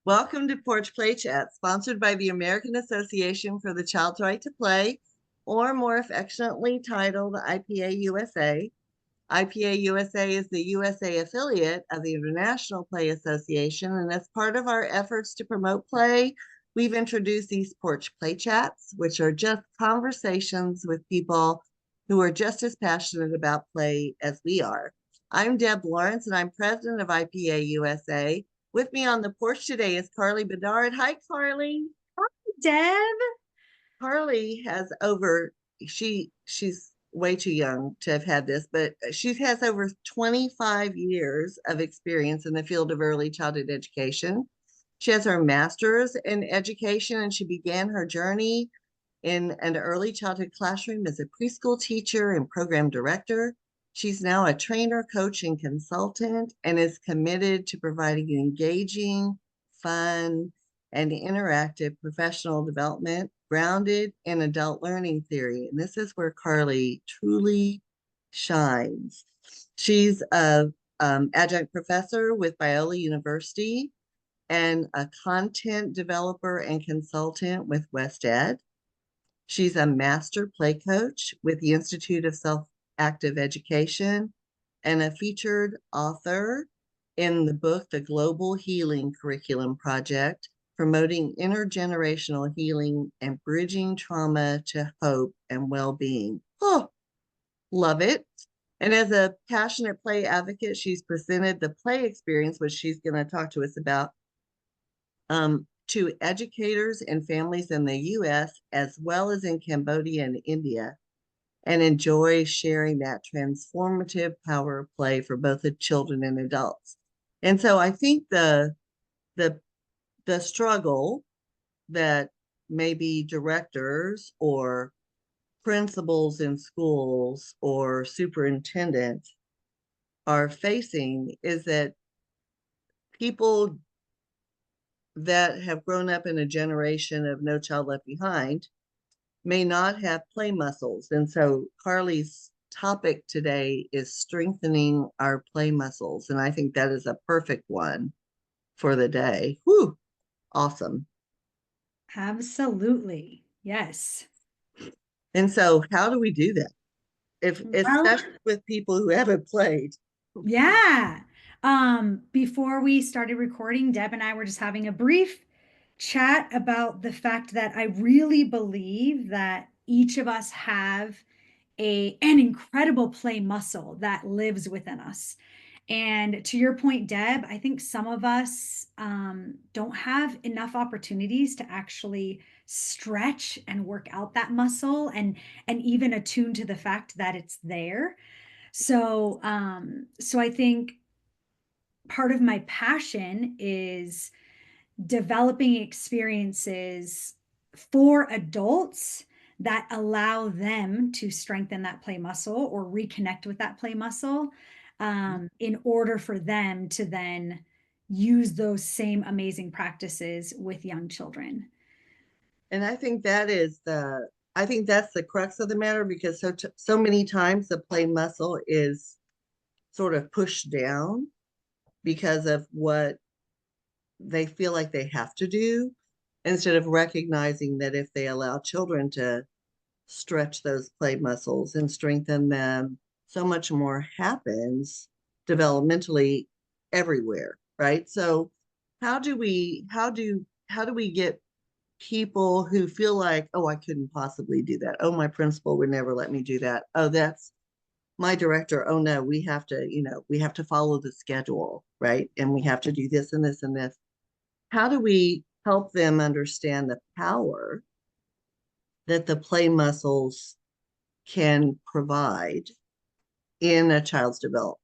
Welcome to Porch Play Chats, sponsored by the American Association for the Child's Right to Play, or more affectionately titled IPA USA. IPA USA is the USA affiliate of the International Play Association, and as part of our efforts to promote play, we've introduced these Porch Play Chats, which are just conversations with people who are just as passionate about play as we are. I'm Deb Lawrence, and I'm president of IPA USA. With me on the porch today is Carly Bedard. Hi, Carly. Deb? Carly has she's way too young to have had this, but she has over 25 years of experience in the field of early childhood education. She has her master's in education, and she began her journey in an early childhood classroom as a preschool teacher and program director. She's now a trainer, coach, and consultant, and is committed to providing engaging, fun, and interactive professional development grounded in adult learning theory. And this is where Carly truly shines. She's a adjunct professor with Biola University and a content developer and consultant with M.A.Ed. She's a master play coach with the Institute of Self-Active Education and a featured author in the book, The Global Healing Curriculum Project, promoting intergenerational healing and bridging trauma to hope and well-being. Oh, love it. And as a passionate play advocate, she's presented the play experience, which she's going to talk to us about, to educators and families in the US, as well as in Cambodia and India, and enjoy sharing that transformative power of play for both the children and adults. And so I think the struggle that maybe directors or principals in schools or superintendents are facing is that people that have grown up in a generation of No Child Left Behind may not have play muscles. And so Carly's topic today is strengthening our play muscles. And I think that is a perfect one for the day. Whew, awesome. Absolutely. Yes. And so how do we do that? If Well, especially with people who haven't played. yeah. Before we started recording, Deb and I were just having a brief chat about the fact that I really believe that each of us have an incredible play muscle that lives within us. And to your point, Deb, I think some of us don't have enough opportunities to actually stretch and work out that muscle and even attune to the fact that it's there. So I think part of my passion is developing experiences for adults that allow them to strengthen that play muscle or reconnect with that play muscle in order for them to then use those same amazing practices with young children. And I think that's the crux of the matter, because so many times the play muscle is sort of pushed down because of what they feel like they have to do, instead of recognizing that if they allow children to stretch those play muscles and strengthen them, so much more happens developmentally everywhere, right? So how do we get people who feel like, oh, I couldn't possibly do that, oh, my principal would never let me do that, oh, that's my director, oh no, we have to, we have to follow the schedule, right? And we have to do this and this and this. How do we help them understand the power that the play muscles can provide in a child's development?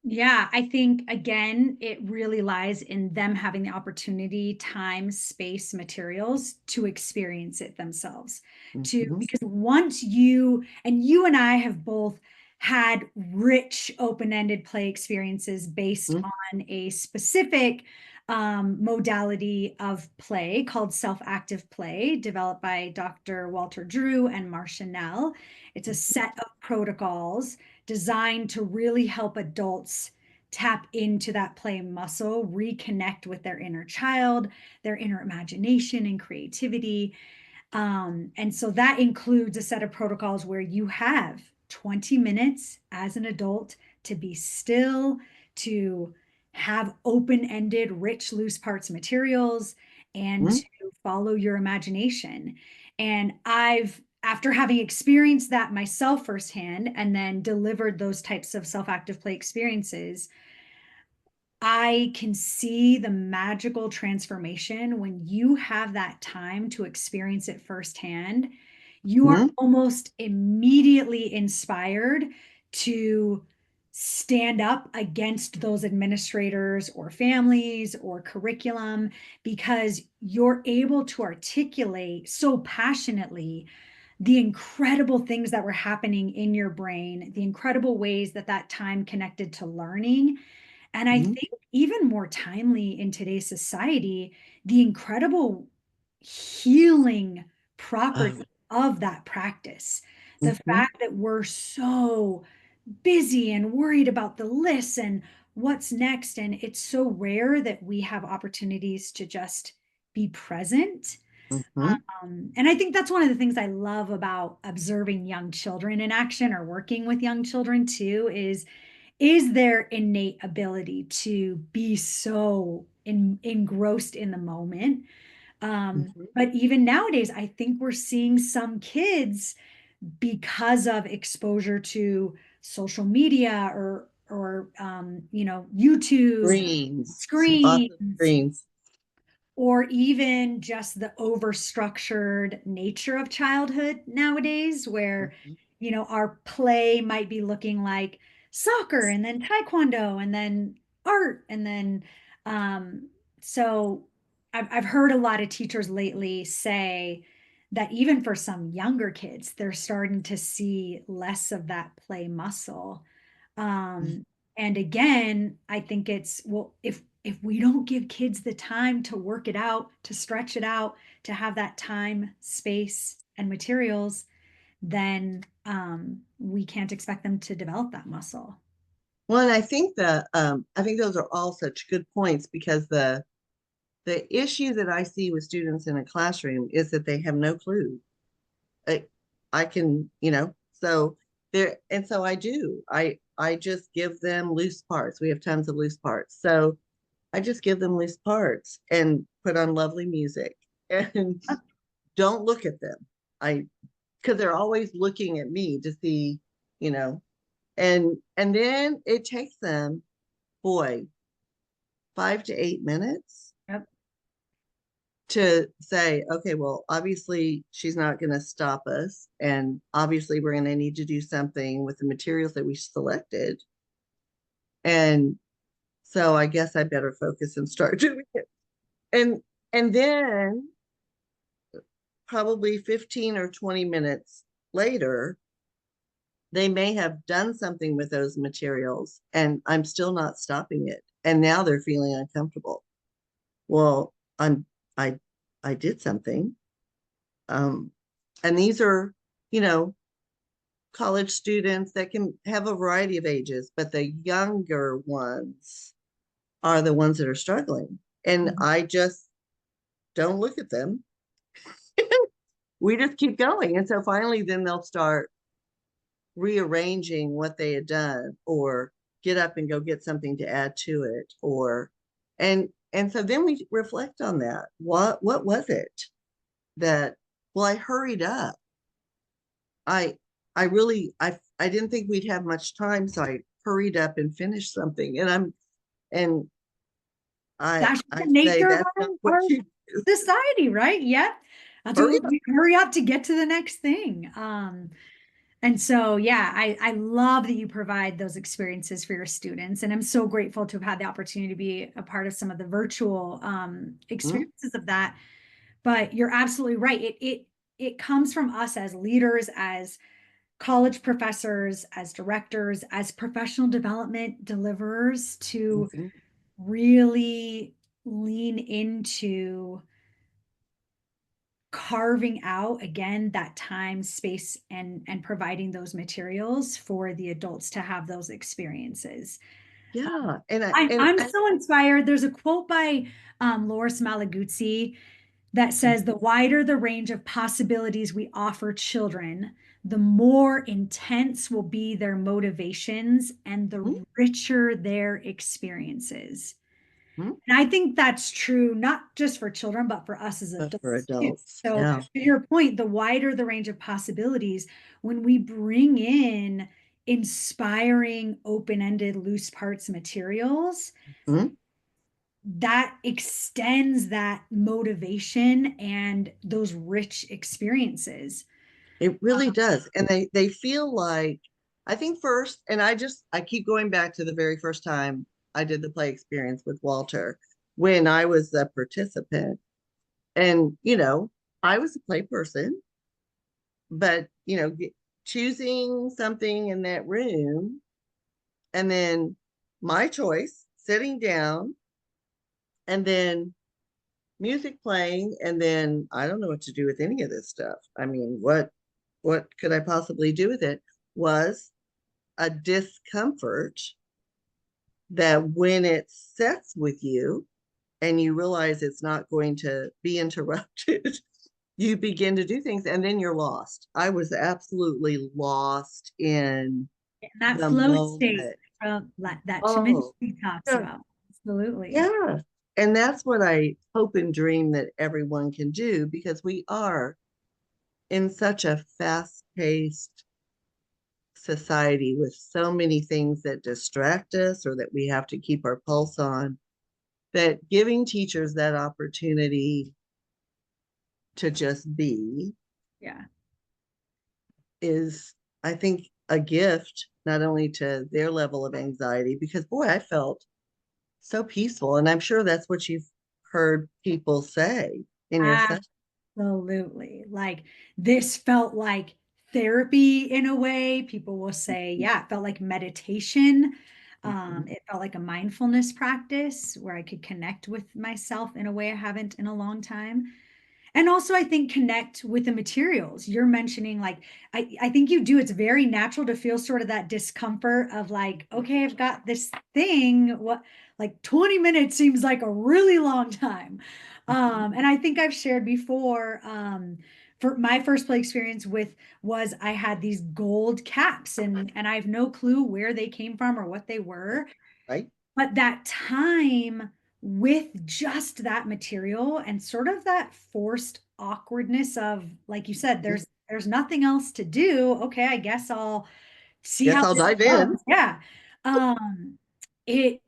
Yeah, I think again, it really lies in them having the opportunity, time, space, materials to experience it themselves. To Mm-hmm. because once you and I have both had rich open-ended play experiences based Mm-hmm. on a specific modality of play called self-active play, developed by Dr. Walter Drew and Marcia Nell. It's a set of protocols designed to really help adults tap into that play muscle, reconnect with their inner child, their inner imagination and creativity. And so that includes a set of protocols where you have 20 minutes as an adult to be still, to have open-ended, rich, loose parts materials, and Mhm. to follow your imagination. And after having experienced that myself firsthand and then delivered those types of self-active play experiences, I can see the magical transformation when you have that time to experience it firsthand. You are Mhm. almost immediately inspired to stand up against those administrators or families or curriculum because you're able to articulate so passionately the incredible things that were happening in your brain, the incredible ways that that time connected to learning. And I Mhm. think even more timely in today's society, the incredible healing Oh. property of that practice. The Mhm. fact that we're so busy and worried about the lists and what's next. And it's so rare that we have opportunities to just be present. Mhm. And I think that's one of the things I love about observing young children in action or working with young children too is their innate ability to be so engrossed in the moment. Mhm. But even nowadays, I think we're seeing some kids because of exposure to social media or YouTube Screens. Lots of screens screens. or even just the overstructured nature of childhood nowadays, where, Mhm. our play might be looking like soccer and then taekwondo and then art. And then, um, so I've heard a lot of teachers lately say that even for some younger kids, they're starting to see less of that play muscle. Mhm. Um, and again, I think it's, well, if we don't give kids the time to work it out, to stretch it out, to have that time, space, and materials, then we can't expect them to develop that muscle. Well, and I think those are all such good points because the issue that I see with students in a classroom is that they have no clue. I, I can, so there, and so I do. I just give them loose parts. We have tons of loose parts. So I just give them loose parts and put on lovely music and don't look at them. I because they're always looking at me to see, you know, and then it takes them, boy, 5 to 8 minutes Yep. to say, okay, well, obviously she's not going to stop us. And obviously we're going to need to do something with the materials that we selected. And so I guess I better focus and start doing it. And and then probably 15 or 20 minutes later, they may have done something with those materials and I'm still not stopping it. And now they're feeling uncomfortable. Well, I I did something. Um, and these are, you know, college students that can have a variety of ages, but the younger ones are the ones that are struggling. And Mhm. I just don't look at them. We just keep going. And so finally, then they'll start rearranging what they had done or get up and go get something to add to it or and so then we reflect on that. What was it that, well, I hurried up. I I really I didn't think we'd have much time, so I hurried up and finished something. And That's I the nature say of that's not what our you do. society, right? Yep. That's Hurry what up. we hurry up to get to the next thing. And so, yeah, I love that you provide those experiences for your students. And I'm so grateful to have had the opportunity to be a part of some of the virtual Mm, experiences of that. But you're absolutely right. It comes from us as leaders, as college professors, as directors, as professional development deliverers to mhm, really lean into carving out again that time, space, and providing those materials for the adults to have those experiences. Yeah. I'm so inspired. There's a quote by Loris Malaguzzi that says the wider the range of possibilities we offer children, the more intense will be their motivations and Mhm, the richer their experiences. mhm. And I think that's true, not just for children, but for us as But for adults too. adults, So, yeah. to your point, the wider the range of possibilities, when we bring in inspiring, open ended, loose parts materials, Mhm. that extends that motivation and those rich experiences. It really does. And they feel like, I think first, and I keep going back to the very first time I did the play experience with Walter when I was a participant. And, I was a play person, but, choosing something in that room and then my choice, sitting down and then music playing, and then I don't know what to do with any of this stuff. I mean, what could I possibly do with it? Was a discomfort that when it sets with you and you realize it's not going to be interrupted, you begin to do things and then you're lost. I was absolutely lost in And that the flow state moment. from that Oh, Chiminski talks yeah. about. Absolutely. Yeah. And that's what I hope and dream that everyone can do, because we are in such a fast paced society with so many things that distract us or that we have to keep our pulse on, that giving teachers that opportunity to just be Yeah. is, I think, a gift, not only to their level of anxiety, because boy, I felt so peaceful. And I'm sure that's what you've heard people say in your session. Absolutely. Like this felt like therapy in a way. People will say, yeah, it felt like meditation. Mhm. It felt like a mindfulness practice where I could connect with myself in a way I haven't in a long time. And also, I think connect with the materials you're mentioning. Like, I think you do. It's very natural to feel sort of that discomfort of like, okay, I've got this thing. What, like 20 minutes seems like a really long time. And I think I've shared before. For my first play experience with was I had these gold caps and I have no clue where they came from or what they were, Right? but that time with just that material and sort of that forced awkwardness of, like you said, there's nothing else to do. Okay, I guess I'll see Guess how I'll this dive goes. in. Yeah. It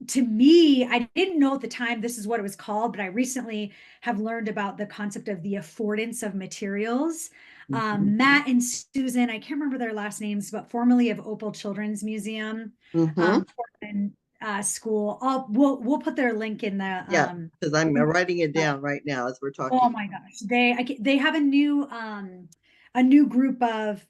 to me, I didn't know at the time this is what it was called, but I recently have learned about the concept of the affordance of materials. Mhm. Matt and Susan, I can't remember their last names, but formerly of Opal Children's Museum, Mhm. Portland School. We'll put their link in the Yeah, because I'm writing it down right now as we're Oh talking. my gosh, they have a new group of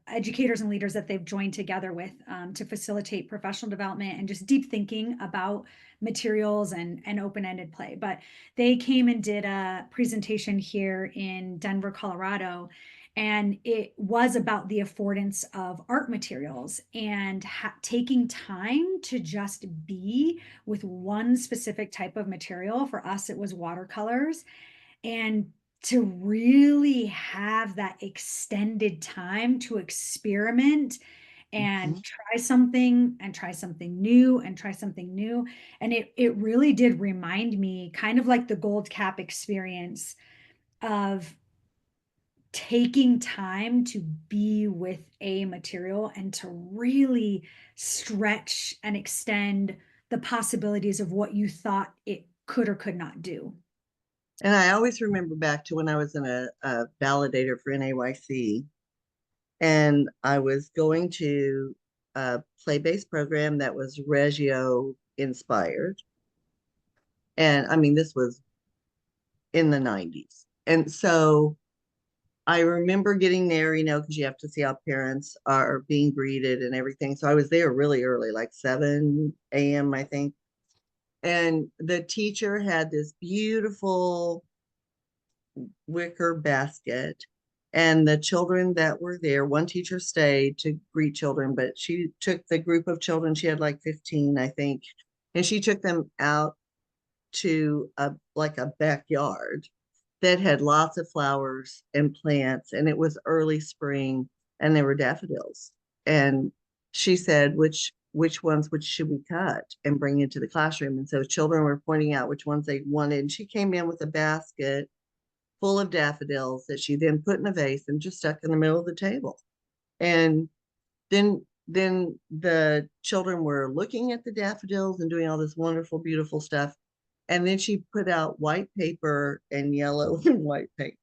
educators and leaders that they've joined together with to facilitate professional development and just deep thinking about materials and open-ended play. But they came and did a presentation here in Denver, Colorado, and it was about the affordance of art materials and taking time to just be with one specific type of material. For us, it was watercolors, and to really have that extended time to experiment and Mhm. try something new and try something new. And it really did remind me, kind of like the gold cap experience, of taking time to be with a material and to really stretch and extend the possibilities of what you thought it could or could not do. And I always remember back to when I was in a validator for NAYC, and I was going to a play-based program that was Reggio inspired. And I mean, this was in the 90s. And so I remember getting there, because you have to see how parents are being greeted and everything. So I was there really early, like 7 a.m., I think. And the teacher had this beautiful wicker basket And the children that were there, one teacher stayed to greet children, but she took the group of children, she had like 15, I think, and she took them out to a backyard that had lots of flowers and plants, and it was early spring, and there were daffodils. And she said, which ones which should we cut and bring into the classroom? And so children were pointing out which ones they wanted. And she came in with a basket full of daffodils that she then put in a vase and just stuck in the middle of the table. And then the children were looking at the daffodils and doing all this wonderful, beautiful stuff. And then she put out white paper and yellow and white paint.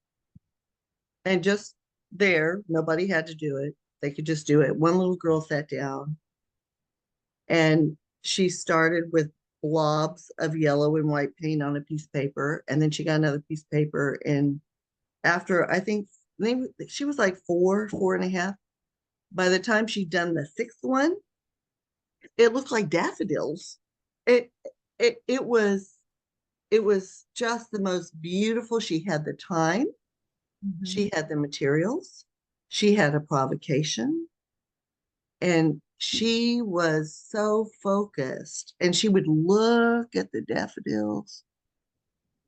And just there, nobody had to do it. They could just do it. One little girl sat down and she started with blobs of yellow and white paint on a piece of paper. And then she got another piece of paper. And after, I think she was like 4.5. By the time she'd done the sixth one, it looked like daffodils. It it was just the most beautiful. She had the time, Mhm. she had the materials, she had a provocation, and she was so focused. And she would look at the daffodils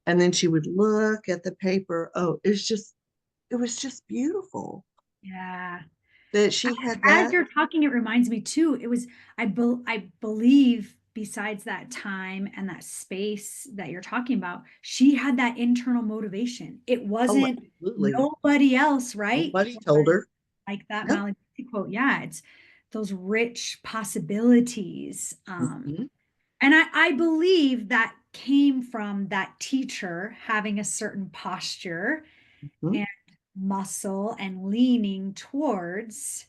and then she would look at the paper. Oh, it was just beautiful Yeah. that she had As that. you're talking, it reminds me too, it was, I believe besides that time and that space that you're talking about, she had that internal motivation. It Oh, wasn't absolutely. nobody else, right? It Nobody told was her. like that Nope. Molly quote. Yeah, it's those rich possibilities. Mhm, And I believe that came from that teacher having a certain posture mhm. and muscle and leaning towards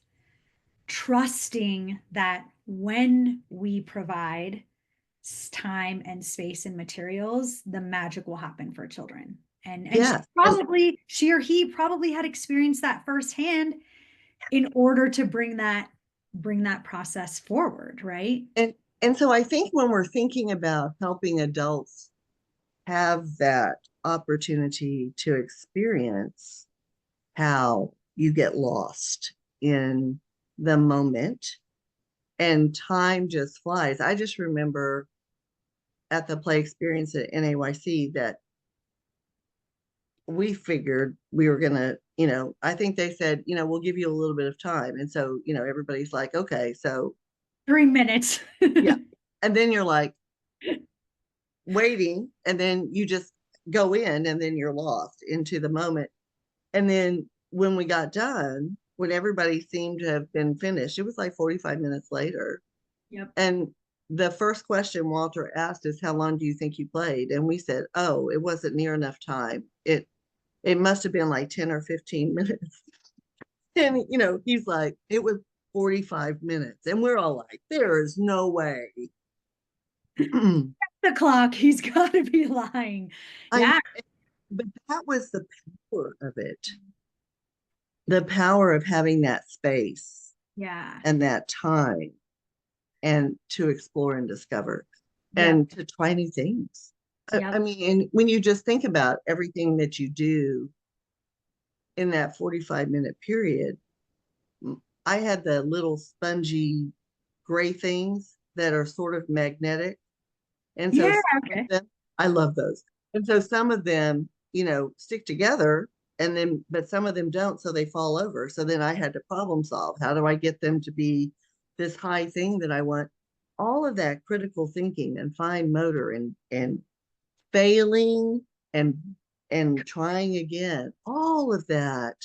trusting that when we provide time and space and materials, the magic will happen for children. And Yes. And she or he probably had experienced that firsthand in order to bring that process forward, right? and and so I think when we're thinking about helping adults have that opportunity to experience how you get lost in the moment and time just flies. I just remember at the play experience at NAYC that we figured we were going to, I think they said, we'll give you a little bit of time. And so, everybody's like, okay, so 3 minutes. yeah. And then you're like waiting, and then you just go in, and then you're lost into the moment. And then when we got done, when everybody seemed to have been finished, it was like 45 minutes later. Yep. And the first question Walter asked is, how long do you think you played? And we said, oh, it wasn't near enough time. It must have been like 10 or 15 minutes. And he's like, it was 45 minutes. And we're all like, there is no way. The clock, he's got to be lying. I know, Yeah. but that was the power of it. The power of having that space Yeah. and that time and to explore and discover Yep. and to try new things. I Yep. mean, and when you just think about everything that you do in that 45-minute period, I had the little spongy gray things that are sort of magnetic. And so Yeah. some of Okay. them, I love those. And so some of them, stick together, and then, but some of them don't. So they fall over. So then I had to problem solve. How do I get them to be this high thing that I want? All of that critical thinking and fine motor and failing and trying again, all of that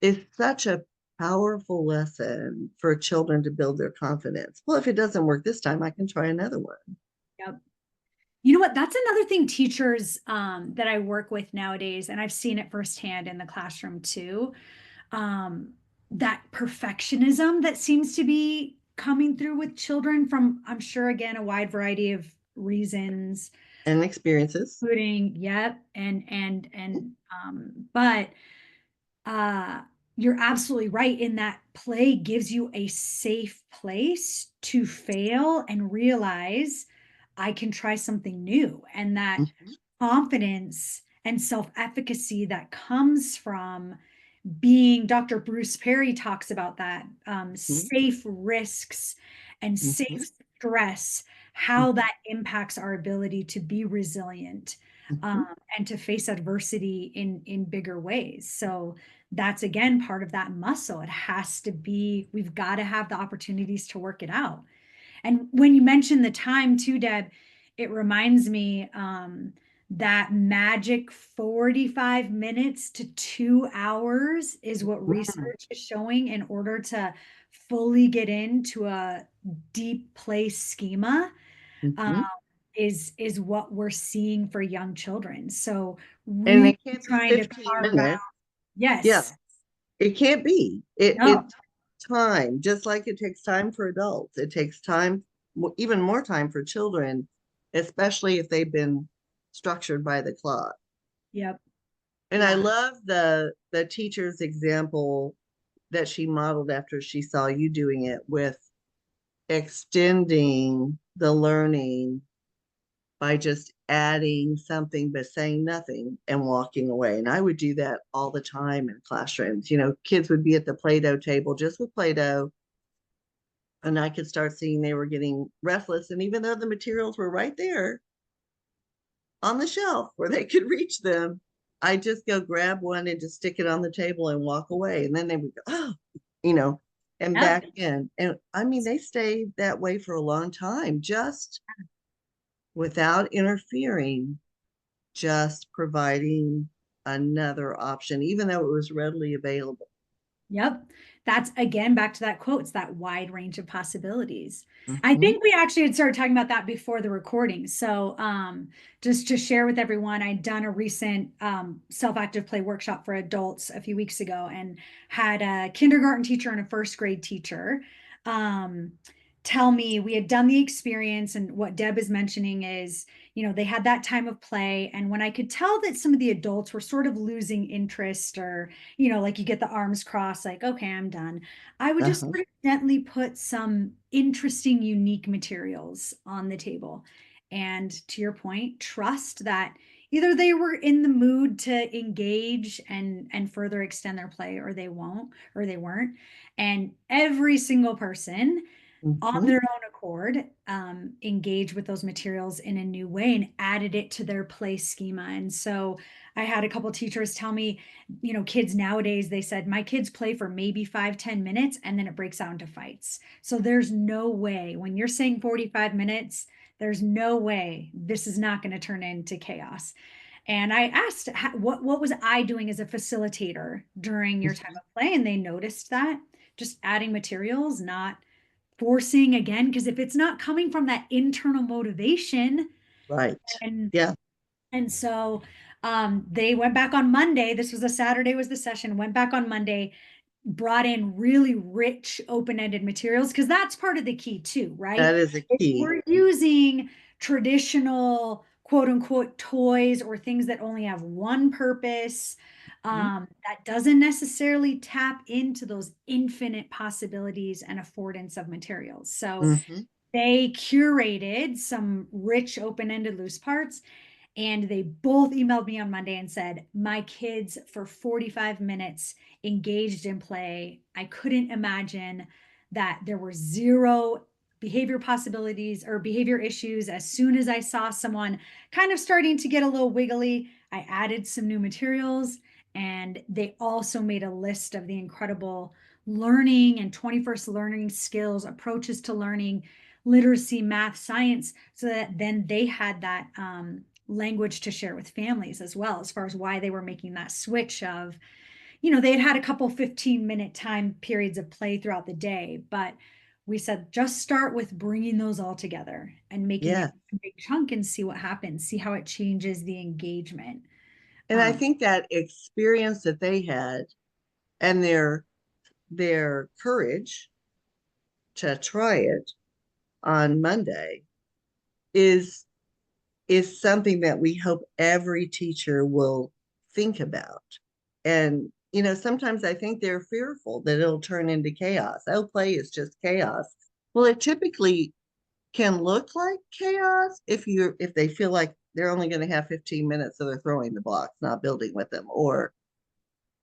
is such a powerful lesson for children to build their confidence. Well, if it doesn't work this time, I can try another one. Yep. You know what? That's another thing teachers that I work with nowadays, and I've seen it firsthand in the classroom too. Um, that perfectionism that seems to be coming through with children from, I'm sure, again, a wide variety of reasons, And experiences. including, yep, but uh, you're absolutely right in that play gives you a safe place to fail and realize I can try something new. And that Mhm. confidence and self efficacy that comes from being, Dr. Bruce Perry talks about that, Mhm, safe risks and mhm, safe stress, how mhm, that impacts our ability to be resilient, mhm. and to face adversity in bigger ways. So that's again part of that muscle. It has to be, we've got to have the opportunities to work it out. And when you mention the time too, Deb, it reminds me that magic 45 minutes to 2 hours is what Mhm, research is showing in order to fully get into a deep play schema, um, mhm. is what we're seeing for young children. So And really it can't be trying to 15 carve out, minutes. Yeah, yes, it can't be. It no, takes time, just like it takes time for adults. It takes time, even more time for children, especially if they've been structured by the clock. yep, And I yeah, love the teacher's example that she modeled after she saw you doing it with extending the learning by just adding something but saying nothing and walking away. And I would do that all the time in classrooms. Kids would be at the Play-Doh table just with Play-Doh, and I could start seeing they were getting restless. And even though the materials were right there on the shelf where they could reach them, I just go grab one and just stick it on the table and walk away. And then they would go, oh, you know, and yep. back in. And I mean, they stayed that way for a long time, just without interfering, just providing another option, even though it was readily available. Yep. That's again back to that quote. It's that wide range of possibilities. I Mm-hmm, think we actually had started talking about that before the recording. So just to share with everyone, I'd done a recent self-active play workshop for adults a few weeks ago and had a kindergarten teacher and a first grade teacher um, tell me we had done the experience, and what Deb is mentioning is, they had that time of play. And when I could tell that some of the adults were sort of losing interest, or like you get the arms crossed, like, okay, I'm done. I would just uh-huh, sort of gently put some interesting, unique materials on the table. And to your point, trust that either they were in the mood to engage and further extend their play, or they won't, or they weren't. And every single person on mm-hmm, their own accord engage with those materials in a new way and added it to their play schema. And so I had a couple teachers tell me, kids nowadays, they said, my kids play for maybe 5-10 minutes and then it breaks out into fights. So there's no way, when you're saying 45 minutes, there's no way this is not going to turn into chaos. And I asked, what was I doing as a facilitator during your time mm-hmm. of play? And they noticed that just adding materials, not forcing again, because if it's not coming from that internal motivation, Right. and Yeah. so they went back on Monday. This was a Saturday was the session. Went back on Monday, brought in really rich open-ended materials, because that's part of the key too, right? That is a If key. we're using traditional quote unquote toys or things that only have one purpose, Mhm, that doesn't necessarily tap into those infinite possibilities and affordance of materials. So mhm, they curated some rich open-ended loose parts, and they both emailed me on Monday and said, my kids for 45 minutes engaged in play. I couldn't imagine that there were zero behavior possibilities or behavior issues. As soon as I saw someone kind of starting to get a little wiggly, I added some new materials. And they also made a list of the incredible learning and 21st learning skills, approaches to learning, literacy, math, science, so that then they had that language to share with families as well, as far as why they were making that switch of, they had a couple 15-minute time periods of play throughout the day, but we said just start with bringing those all together and making it yeah. a big chunk and see what happens, see how it changes the engagement. And I think that experience that they had and their courage to try it on Monday is is something that we hope every teacher will think about. And sometimes I think they're fearful that it'll turn into chaos. Oh, play is just chaos. Well, it typically can look like chaos if they feel like they're only going to have 15 minutes, so they're throwing the blocks, not building with them, or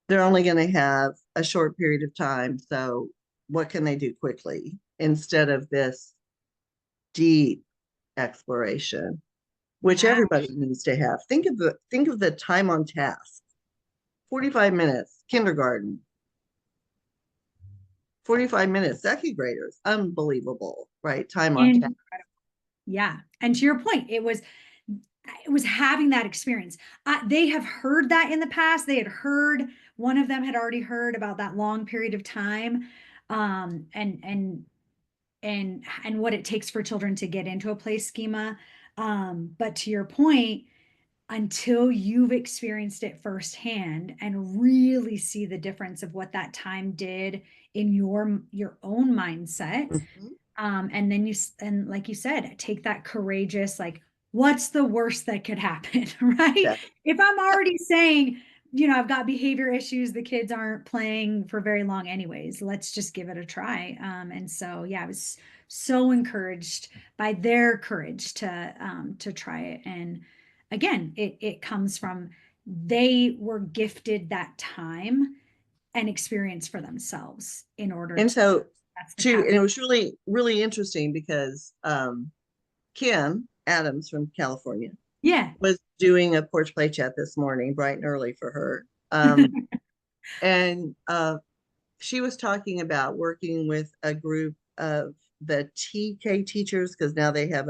they're only going to have a short period of time. So what can they do quickly instead of this deep exploration, which Yeah. everybody needs to have? Think of the time on task. 45 minutes, kindergarten, 45 minutes, second graders, unbelievable, right? Time on task. And yeah. And to your point, it was having that experience. They have heard that in the past. They had heard, one of them had already heard about that long period of time, and what it takes for children to get into a play schema. But to your point, until you've experienced it firsthand and really see the difference of what that time did in your own mindset, Mhm. and then and like you said, take that courageous, like, what's the worst that could happen, right? Yeah. If I'm already saying, I've got behavior issues, the kids aren't playing for very long anyways, let's just give it a try. And so, yeah, I was so encouraged by their courage to try it. And again, it comes from, they were gifted that time and experience for themselves in order And to, so, that's the too, path. and it was really, really interesting because Kim Adams from California Yeah. was doing a porch play chat this morning, bright and early for her. And she was talking about working with a group of the TK teachers because now they have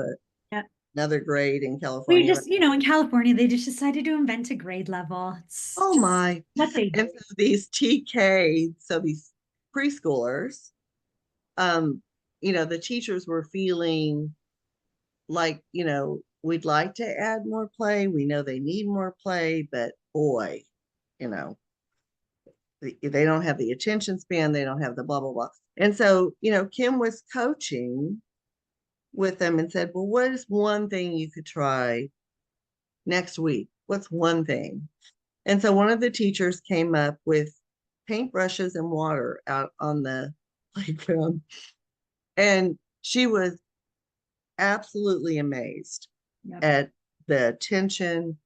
Yeah. another grade in We California. just, in California, they just decided to invent a grade level. It's Oh just my. what they do. And so these TK, so these preschoolers, um, the teachers were feeling like, we'd like to add more play. We know they need more play, but boy, you know, they don't have the attention span, they don't have the blah, blah, blah. And so, Kim was coaching with them and said, well, what is one thing you could try next week? What's one thing? And so one of the teachers came up with paintbrushes and water out on the playground. And she was absolutely amazed Yep. at the attention,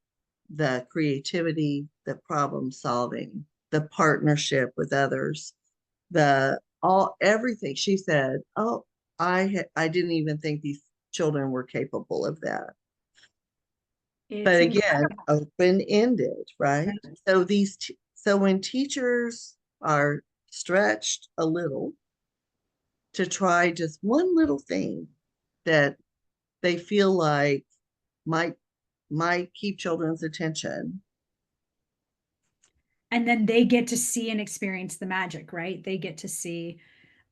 the creativity, the problem solving, the partnership with others, the all everything. She said, "Oh, I didn't even think these children were capable of that." But It's again, incredible. open ended, right? Right? So when teachers are stretched a little to try just one little thing that they feel like might might keep children's attention. And then they get to see and experience the magic, right? They get to see,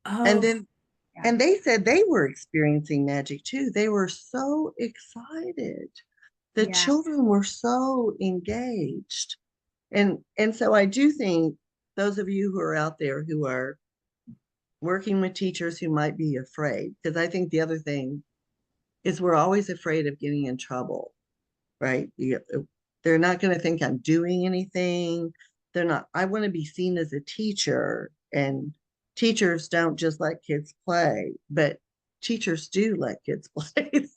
And oh, then yeah, and they said they were experiencing magic too. They were so excited. The yeah, children were so engaged. And so I do think those of you who are out there who are working with teachers who might be afraid, because I think the other thing is we're always afraid of getting in trouble, right? They're not going to think I'm doing anything. They're not, I want to be seen as a teacher, and teachers don't just let kids play, but teachers do let kids play.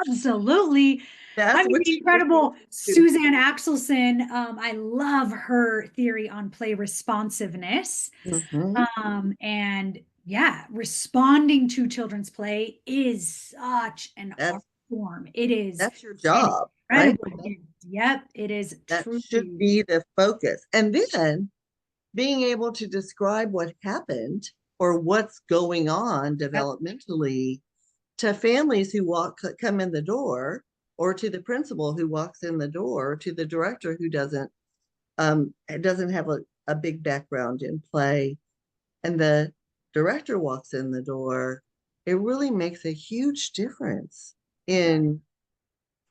absolutely. I That's mean, what the teachers incredible do. Suzanne Axelson. I love her theory on play responsiveness. Mhm. And yeah, responding to children's play is such an art That's form. It is that's your an job, right? incredible gift. Yep, it is That should truly. be the focus. And then being able to describe what happened or what's going on Yep. developmentally to families who come in the door, or to the principal who walks in the door, or to the director who doesn't have a big background in play, and the director walks in the door. It really makes a huge difference Yeah. in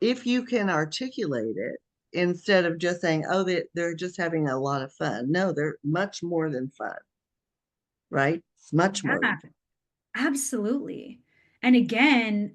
if you can articulate it instead of just saying, oh, they're just having a lot of fun. No, they're much more than fun, right? It's much more Yeah. than fun. Absolutely. And again,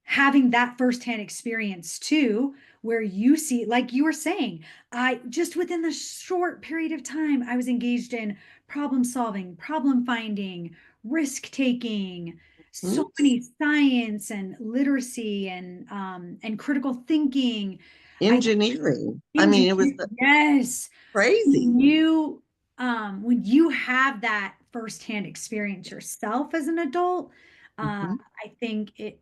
having that firsthand experience too, where you see, like you were saying, I just within the short period of time, I was engaged in problem solving, problem finding, risk taking, so Mhm. many science and literacy and critical thinking. I engineering. I mean, it was engineer, yes. crazy. When you have that firsthand experience yourself as an adult, Mhm. I think it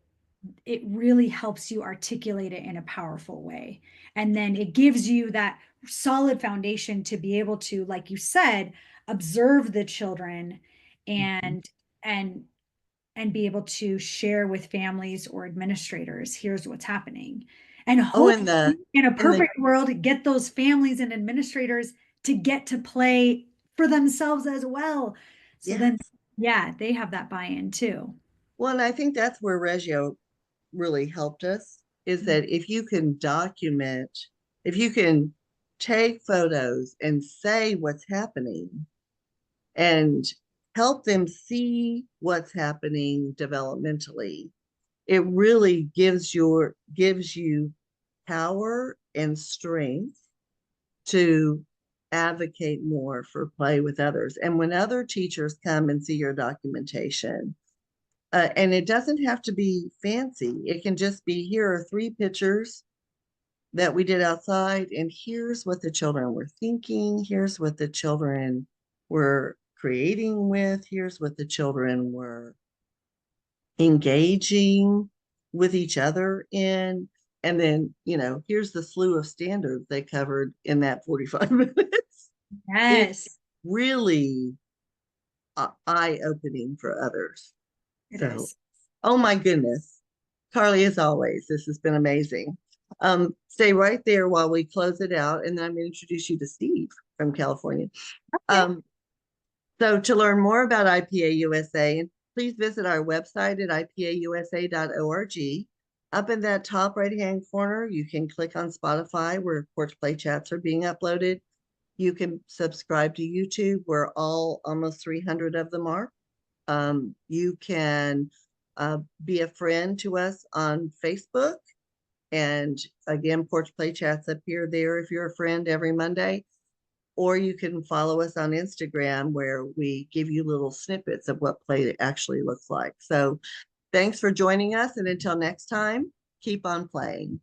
really helps you articulate it in a powerful way. And then it gives you that solid foundation to be able to, like you said, observe the children Mhm. and and and be able to share with families or administrators, here's what's happening. And Oh, hopefully, in a in the perfect world, get those families and administrators to get to play for themselves as well. So yes. then, yeah, they have that buy-in too. Well, and I think that's where Reggio really helped us is that if you can document, if you can take photos and say what's happening and help them see what's happening developmentally, it really gives you power and strength to advocate more for play with others. And when other teachers come and see your documentation, and it doesn't have to be fancy. It can just be here are 3 pictures that we did outside, and here's what the children were thinking. Here's what the children were creating with. Here's what the children were engaging with each other in. And then, here's the slew of standards they covered in that 45 minutes. It's Yes, really eye opening for others. it So, is. oh my goodness. Carly, as always, this has been amazing. Stay right there while we close it out, and then I'm going to introduce you to Steve from California. Okay. Um, so, to learn more about IPA USA, please visit our website at ipausa.org. Up in that top right hand corner, you can click on Spotify where Porch Play Chats are being uploaded. You can subscribe to YouTube, where all almost 300 of them are. You can be a friend to us on Facebook. And again, Porch Play Chats appear there if you're a friend every Monday. Or you can follow us on Instagram where we give you little snippets of what play actually looks like. So thanks for joining us. And until next time, keep on playing.